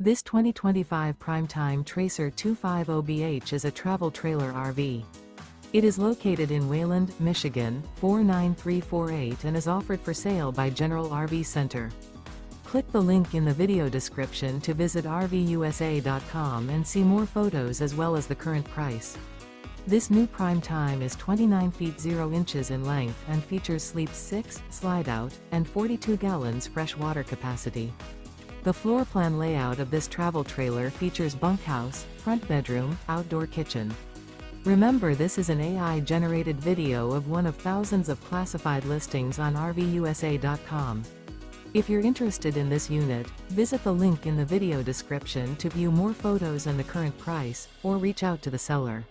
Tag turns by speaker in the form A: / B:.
A: This 2025 Primetime Tracer 250BH is a travel trailer RV. It is located in Wayland, Michigan, 49348 and is offered for sale by General RV Center. Click the link in the video description to visit RVUSA.com and see more photos as well as the current price. This new Primetime is 29 feet 0 inches in length and features sleep 6, slide-out, and 42 gallons fresh water capacity. The floor plan layout of this travel trailer features bunkhouse, front bedroom, outdoor kitchen. Remember, this is an AI-generated video of one of thousands of classified listings on RVUSA.com. If you're interested in this unit, visit the link in the video description to view more photos and the current price, or reach out to the seller.